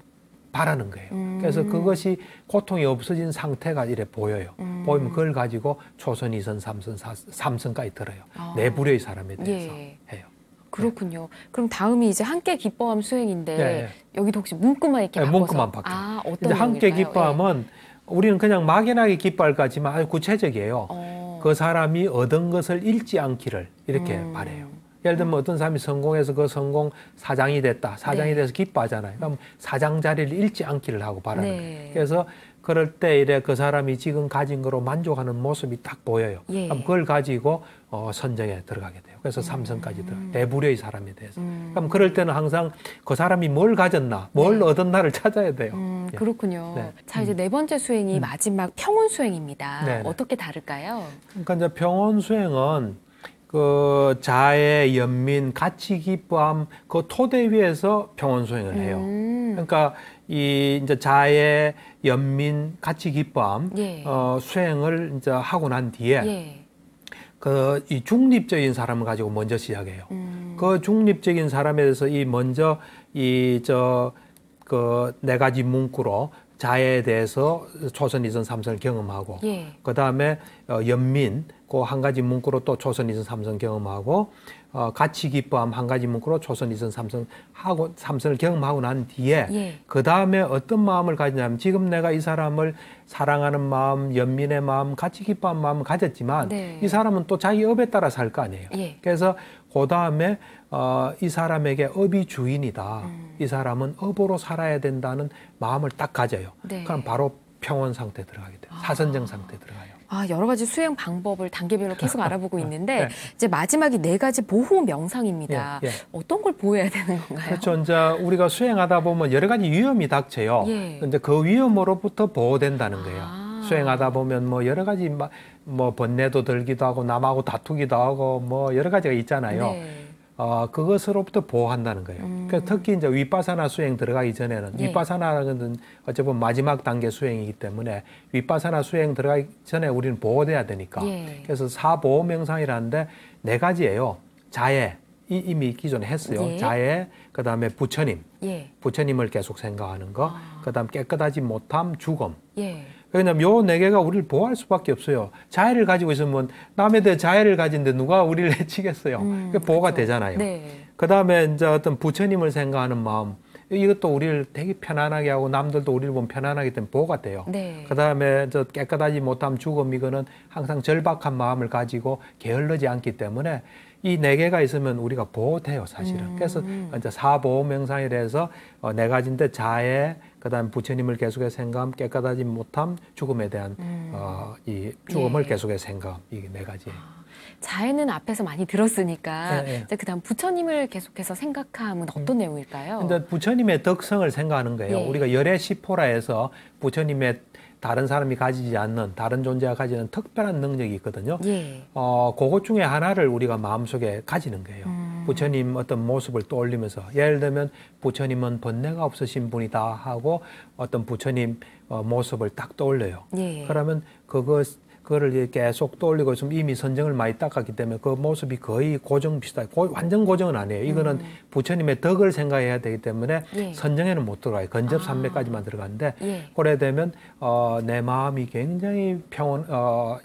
바라는 거예요. 그래서 그것이 고통이 없어진 상태가 이래 보여요. 보이면 그걸 가지고 초선, 이선, 삼선까지 들어요. 네 부류의 사람에 대해서 예. 해요. 그렇군요. 그럼 다음이 이제 함께 기뻐함 수행인데 네. 여기도 혹시 문구만 이렇게 네, 바꿔서 문구만 바뀌어요. 어떤 이제 함께 내용일까요? 기뻐함은 우리는 그냥 막연하게 기뻐할 것 같지만 아주 구체적이에요. 그 사람이 얻은 것을 잃지 않기를 이렇게 바래요. 예를 들면 어떤 사람이 성공해서 그 성공 사장이 됐다. 사장이 네. 돼서 기뻐하잖아요. 그럼 사장 자리를 잃지 않기를 하고 바라는 네. 거예요. 그래서 그럴 때 이래 그 사람이 지금 가진 거로 만족하는 모습이 딱 보여요. 예. 그럼 그걸 가지고 선정에 들어가게 돼요. 그래서 삼선까지 들어가요. 네 부류의 사람에 대해서. 그럼 그럴 때는 항상 그 사람이 뭘 가졌나, 뭘 얻었나를 찾아야 돼요. 예. 그렇군요. 네. 자, 이제 네 번째 수행이 마지막 평온 수행입니다. 네, 네. 어떻게 다를까요? 그러니까 이제 평온 수행은 그 자애, 연민, 가치, 기뻐함 그 토대 위에서 평온 수행을 해요. 그러니까 이 이제 자애, 연민, 가치, 기뻐함 예. 수행을 이제 하고 난 뒤에 예. 그 이 중립적인 사람을 가지고 먼저 시작해요. 그 중립적인 사람에 대해서 이 먼저 그 네 가지 문구로 자애에 대해서 초선, 이선, 삼선을 경험하고 예. 그 다음에 연민, 그 한 가지 문구로 또 초선, 이선, 삼선 경험하고 같이 기뻐함 한 가지 문구로 초선, 이선, 삼선 하고 삼선을 경험하고 난 뒤에 예. 그 다음에 어떤 마음을 가지냐면 지금 내가 이 사람을 사랑하는 마음, 연민의 마음, 같이 기뻐하는 마음을 가졌지만 네. 이 사람은 또 자기 업에 따라 살 거 아니에요. 예. 그래서 그 다음에 이 사람에게 업이 주인이다. 이 사람은 업으로 살아야 된다는 마음을 딱 가져요. 네. 그럼 바로 평온 상태에 들어가게 돼요. 사선정 상태에 들어가요. 여러 가지 수행 방법을 단계별로 계속 알아보고 있는데 네. 이제 마지막이 4가지 보호 명상입니다. 예, 예. 어떤 걸 보호해야 되는 건가요? 그렇죠. 이제 우리가 수행하다 보면 여러 가지 위험이 닥쳐요. 예. 근데 그 위험으로부터 보호된다는 거예요. 아. 수행하다 보면 뭐 여러 가지 뭐 번뇌도 들기도 하고 남하고 다투기도 하고 뭐 여러 가지가 있잖아요. 네. 그것으로부터 보호한다는 거예요. 그래서 특히 이제 위파사나 수행 들어가기 전에는 예. 위파사나는 것은 어찌 보면 마지막 단계 수행이기 때문에 위파사나 수행 들어가기 전에 우리는 보호돼야 되니까. 예. 그래서 사보호 명상이라는데 4가지예요. 자애, 이미 기존에 했어요. 예. 자애, 그다음에 부처님, 예. 부처님을 계속 생각하는 거, 그다음 깨끗하지 못함, 죽음. 예. 왜냐면 요 4개가 우리를 보호할 수밖에 없어요. 자애를 가지고 있으면 남에 대해 자애를 가진데 누가 우리를 해치겠어요. 그게 보호가 그렇죠. 되잖아요. 네. 그다음에 이제 어떤 부처님을 생각하는 마음, 이것도 우리를 되게 편안하게 하고 남들도 우리를 보면 편안하기 때문에 보호가 돼요. 네. 그다음에 저 깨끗하지 못함, 죽음, 이거는 항상 절박한 마음을 가지고 게을르지 않기 때문에 이 4개가 있으면 우리가 보호돼요, 사실은. 그래서 이제 사보호 명상이라서 4가지인데 자애, 그다음 부처님을 계속해서 생각함, 깨끗하지 못함, 죽음에 대한 이 죽음을 예. 계속해서 생각함, 이게 4가지. 자애는 앞에서 많이 들었으니까 네, 네. 이제 그다음 부처님을 계속해서 생각함은 어떤 내용일까요? 근데 부처님의 덕성을 생각하는 거예요. 예. 우리가 열애 시포라 해서 부처님의 다른 사람이 가지지 않는, 다른 존재가 가지는 특별한 능력이 있거든요. 예. 그것 중에 하나를 우리가 마음속에 가지는 거예요. 부처님 어떤 모습을 떠올리면서, 예를 들면 부처님은 번뇌가 없으신 분이다 하고 어떤 부처님 모습을 딱 떠올려요. 예. 그러면 그거를 계속 떠올리고 있으면 이미 선정을 많이 닦았기 때문에 그 모습이 거의 고정 비슷하게, 완전 고정은 아니에요. 이거는 부처님의 덕을 생각해야 되기 때문에 예. 선정에는 못 들어가요. 건접 삼매까지만 들어가는데 예. 그래 되면 내 마음이 굉장히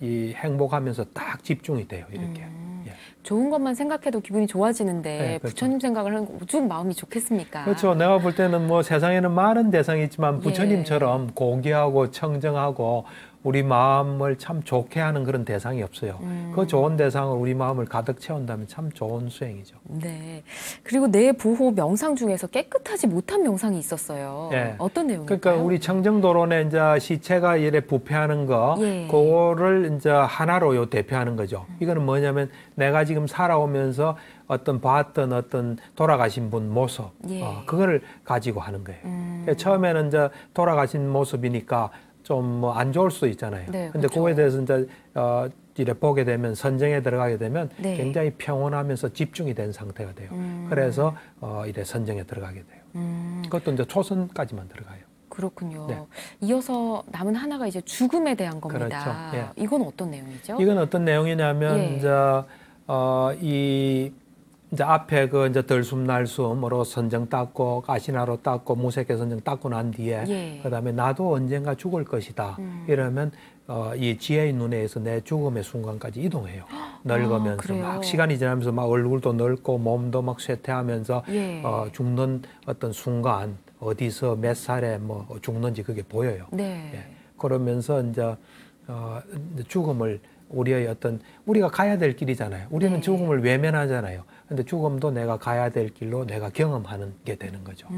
이 행복하면서 딱 집중이 돼요. 이렇게. 예. 좋은 것만 생각해도 기분이 좋아지는데 네, 그렇죠. 부처님 생각을 하는 거 오죽 마음이 좋겠습니까? 그렇죠. 내가 볼 때는 뭐 세상에는 많은 대상이 있지만 부처님처럼 고귀하고 청정하고 우리 마음을 참 좋게 하는 그런 대상이 없어요. 그 좋은 대상을 우리 마음을 가득 채운다면 참 좋은 수행이죠. 네. 그리고 내 보호 명상 중에서 깨끗하지 못한 명상이 있었어요. 예. 어떤 내용일까요? 그러니까 우리 청정도론에 이제 시체가 이래 부패하는 거, 예. 그거를 이제 하나로 대표하는 거죠. 이거는 뭐냐면 내가 지금 살아오면서 어떤 봤던 어떤 돌아가신 분 모습, 예. 그거를 가지고 하는 거예요. 그러니까 처음에는 이제 돌아가신 모습이니까 좀 뭐 안 좋을 수도 있잖아요. 네, 근데 그렇죠. 그거에 대해서 이제 이래 보게 되면 선정에 들어가게 되면 네. 굉장히 평온하면서 집중이 된 상태가 돼요. 그래서 이래 선정에 들어가게 돼요. 그것도 이제 초선까지만 들어가요. 그렇군요. 네. 이어서 남은 하나가 이제 죽음에 대한 겁니다. 그렇죠. 예. 이건 어떤 내용이죠? 이건 어떤 내용이냐면 예. 이제 앞에 그 이제 덜숨 날숨으로 선정 닦고 가시나로 닦고 무색의 선정 닦고 난 뒤에 예. 그다음에 나도 언젠가 죽을 것이다. 이러면 이 지혜의 눈에 의해서 내 죽음의 순간까지 이동해요. 늙으면서 그래요? 막 시간이 지나면서 막 얼굴도 늙고 몸도 막 쇠퇴하면서 예. 죽는 어떤 순간 어디서 몇 살에 뭐 죽는지 그게 보여요. 네. 예. 그러면서 이제 죽음을 우리의 어떤 우리가 가야 될 길이잖아요. 우리는 네. 죽음을 외면하잖아요. 근데 죽음도 내가 가야 될 길로 내가 경험하는 게 되는 거죠.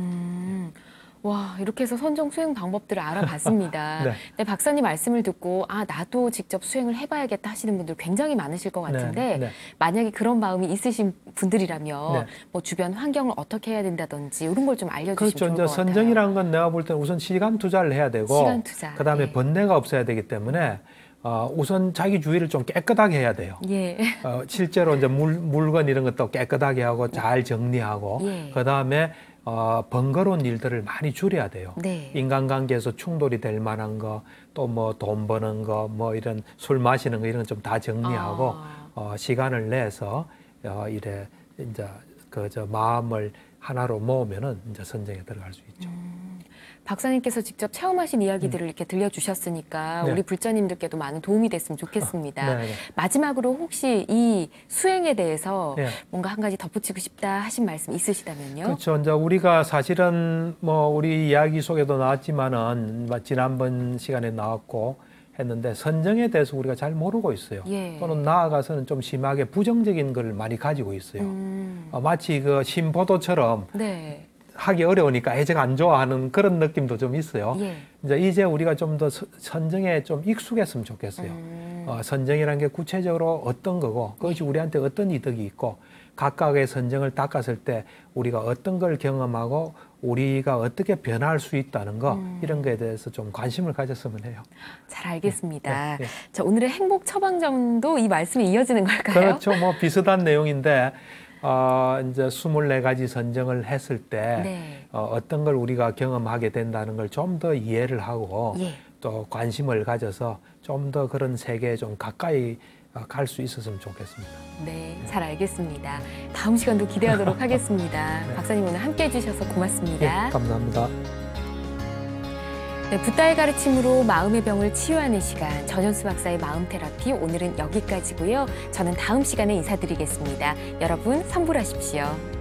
와, 이렇게 해서 선정 수행 방법들을 알아봤습니다. 네. 네, 박사님 말씀을 듣고 나도 직접 수행을 해봐야겠다 하시는 분들 굉장히 많으실 것 같은데 네, 네. 만약에 그런 마음이 있으신 분들이라면 네. 뭐 주변 환경을 어떻게 해야 된다든지 이런 걸 좀 알려주시면 그렇죠. 좋을 이제 것 같아요. 선정이라는 건 내가 볼 때는 우선 시간 투자를 해야 되고 시간 투자. 그다음에 예. 번뇌가 없어야 되기 때문에 우선 자기 주위를 좀 깨끗하게 해야 돼요. 예. 실제로 이제 물건 이런 것도 깨끗하게 하고 잘 정리하고 예. 그다음에 번거로운 일들을 많이 줄여야 돼요. 네. 인간관계에서 충돌이 될 만한 거, 또 뭐 돈 버는 거, 뭐 이런 술 마시는 거 이런 거 좀 다 정리하고 시간을 내서 이래 이제 그 마음을 하나로 모으면은 이제 선정에 들어갈 수 있죠. 박사님께서 직접 체험하신 이야기들을 이렇게 들려주셨으니까 네. 우리 불자님들께도 많은 도움이 됐으면 좋겠습니다. 네. 마지막으로 혹시 이 수행에 대해서 네. 뭔가 한 가지 덧붙이고 싶다 하신 말씀 있으시다면요? 그렇죠. 이제 우리가 사실은 뭐 우리 이야기 속에도 나왔지만은 지난번 시간에 나왔고 했는데 선정에 대해서 우리가 잘 모르고 있어요. 예. 또는 나아가서는 좀 심하게 부정적인 걸 많이 가지고 있어요. 마치 그 신포도처럼 네. 하기 어려우니까 애정 안 좋아하는 그런 느낌도 좀 있어요. 예. 이제 우리가 좀 더 선정에 좀 익숙했으면 좋겠어요. 선정이라는 게 구체적으로 어떤 거고 그것이 우리한테 어떤 이득이 있고 각각의 선정을 닦았을 때 우리가 어떤 걸 경험하고 우리가 어떻게 변화할 수 있다는 거 이런 거에 대해서 좀 관심을 가졌으면 해요. 잘 알겠습니다. 네. 자, 오늘의 행복 처방전도 이 말씀에 이어지는 걸까요? 그렇죠. 뭐 비슷한 내용인데 이제 24가지 선정을 했을 때 네. 어떤 걸 우리가 경험하게 된다는 걸 좀 더 이해를 하고 예. 또 관심을 가져서 좀 더 그런 세계에 좀 가까이 갈 수 있었으면 좋겠습니다. 네, 잘 알겠습니다. 다음 시간도 기대하도록 하겠습니다. 네. 박사님 오늘 함께해 주셔서 고맙습니다. 예, 감사합니다. 네, 붓다의 가르침으로 마음의 병을 치유하는 시간, 전현수 박사의 마음 테라피 오늘은 여기까지고요. 저는 다음 시간에 인사드리겠습니다. 여러분 선불하십시오.